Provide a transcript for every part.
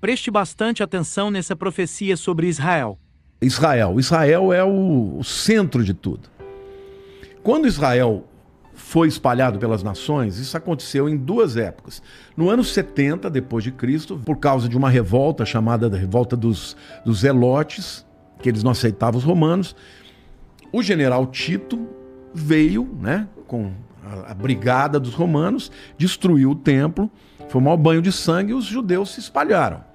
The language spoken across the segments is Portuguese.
Preste bastante atenção nessa profecia sobre Israel. Israel é o centro de tudo. Quando Israel foi espalhado pelas nações, isso aconteceu em duas épocas. No ano 70 depois de Cristo, por causa de uma revolta chamada da revolta dos Zelotes, que eles não aceitavam os romanos, o general Tito veio, né, com a brigada dos romanos, destruiu o templo, foi um maior banho de sangue e os judeus se espalharam.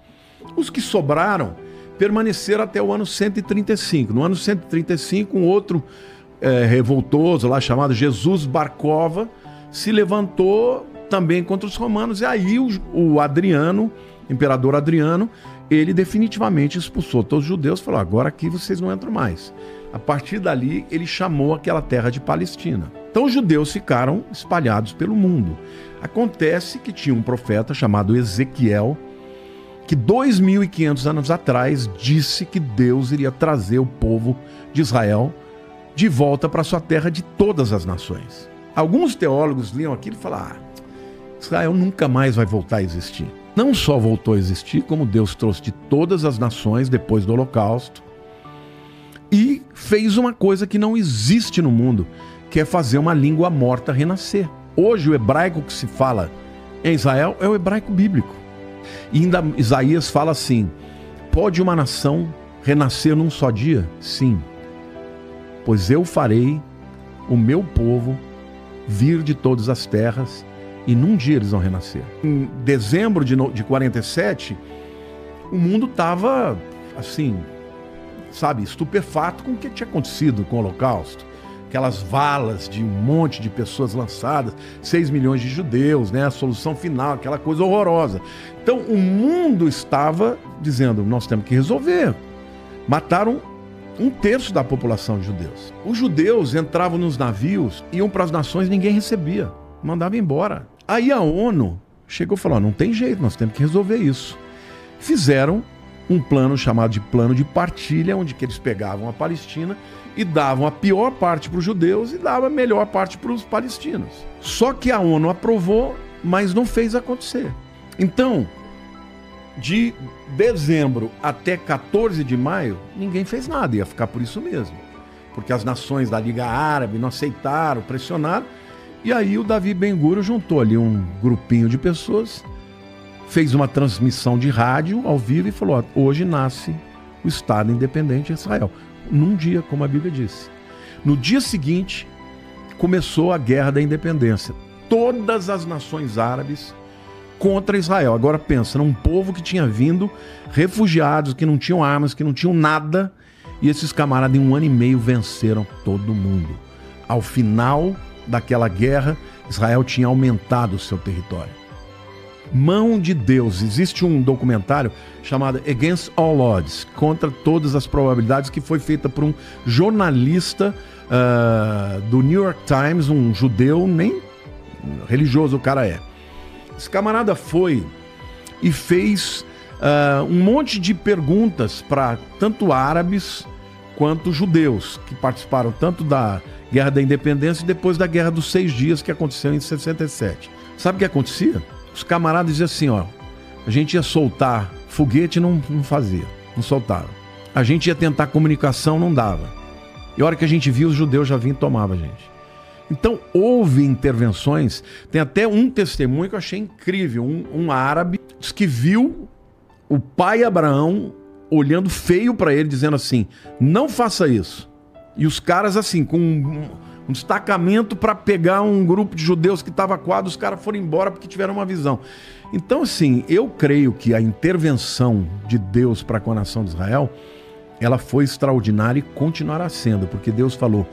Os que sobraram permaneceram até o ano 135. No ano 135, um outro revoltoso lá chamado Jesus Barcova se levantou também contra os romanos, e aí o Adriano, imperador Adriano, ele definitivamente expulsou todos os judeus, falou: agora aqui vocês não entram mais. A partir dali ele chamou aquela terra de Palestina. Então os judeus ficaram espalhados pelo mundo. Acontece que tinha um profeta chamado Ezequiel, que 2.500 anos atrás disse que Deus iria trazer o povo de Israel de volta para sua terra de todas as nações. Alguns teólogos liam aquilo e falaram: Israel nunca mais vai voltar a existir. Não só voltou a existir, como Deus trouxe de todas as nações depois do Holocausto e fez uma coisa que não existe no mundo, que é fazer uma língua morta renascer. Hoje o hebraico que se fala em Israel é o hebraico bíblico. E ainda Isaías fala assim: pode uma nação renascer num só dia? Sim. Pois eu farei o meu povo vir de todas as terras, e num dia eles vão renascer. Em dezembro de 47, o mundo estava assim, sabe, estupefato com o que tinha acontecido com o Holocausto. Aquelas valas de um monte de pessoas lançadas, 6 milhões de judeus, né? A solução final, aquela coisa horrorosa. Então o mundo estava dizendo: nós temos que resolver. Mataram 1/3 da população de judeus. Os judeus entravam nos navios, iam para as nações, ninguém recebia, mandava embora. Aí a ONU chegou e falou: não tem jeito, nós temos que resolver isso. Fizeram um plano chamado de plano de partilha, onde que eles pegavam a Palestina e davam a pior parte para os judeus e davam a melhor parte para os palestinos. Só que a ONU aprovou, mas não fez acontecer. Então, de dezembro até 14 de maio, ninguém fez nada, ia ficar por isso mesmo. Porque as nações da Liga Árabe não aceitaram, pressionaram, e aí o Davi Ben-Gurion juntou ali um grupinho de pessoas, fez uma transmissão de rádio ao vivo e falou: hoje nasce o Estado Independente de Israel. Num dia, como a Bíblia disse. No dia seguinte, começou a Guerra da Independência. Todas as nações árabes contra Israel. Agora pensa, um povo que tinha vindo, refugiados, que não tinham armas, que não tinham nada, e esses camaradas em 1 ano e meio venceram todo mundo. Ao final daquela guerra, Israel tinha aumentado o seu território. Mão de Deus. Existe um documentário chamado Against All Odds, contra todas as probabilidades, que foi feita por um jornalista do New York Times, um judeu, nem religioso o cara é. Esse camarada foi e fez um monte de perguntas para tanto árabes quanto judeus, que participaram tanto da Guerra da Independência e depois da Guerra dos 6 Dias, que aconteceu em 67. Sabe o que acontecia? Os camaradas diziam assim: ó, a gente ia soltar foguete, não fazia, não soltava. A gente ia tentar comunicação, não dava. E a hora que a gente viu, os judeus já vinham e tomavam a gente. Então houve intervenções. Tem até um testemunho que eu achei incrível. Um árabe diz que viu o pai Abraão olhando feio para ele, dizendo assim: não faça isso. E os caras assim, com um destacamento para pegar um grupo de judeus que estava coado, os caras foram embora porque tiveram uma visão. Então assim, eu creio que a intervenção de Deus para com a nação de Israel, ela foi extraordinária e continuará sendo, porque Deus falou: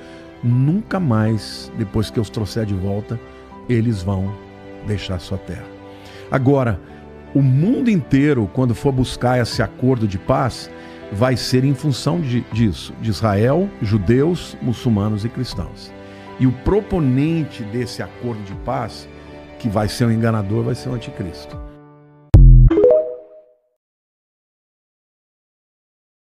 nunca mais, depois que eu os trouxer de volta, eles vão deixar sua terra. Agora, o mundo inteiro, quando for buscar esse acordo de paz, vai ser em função disso, de Israel, judeus, muçulmanos e cristãos. E o proponente desse acordo de paz, que vai ser um enganador, vai ser o anticristo.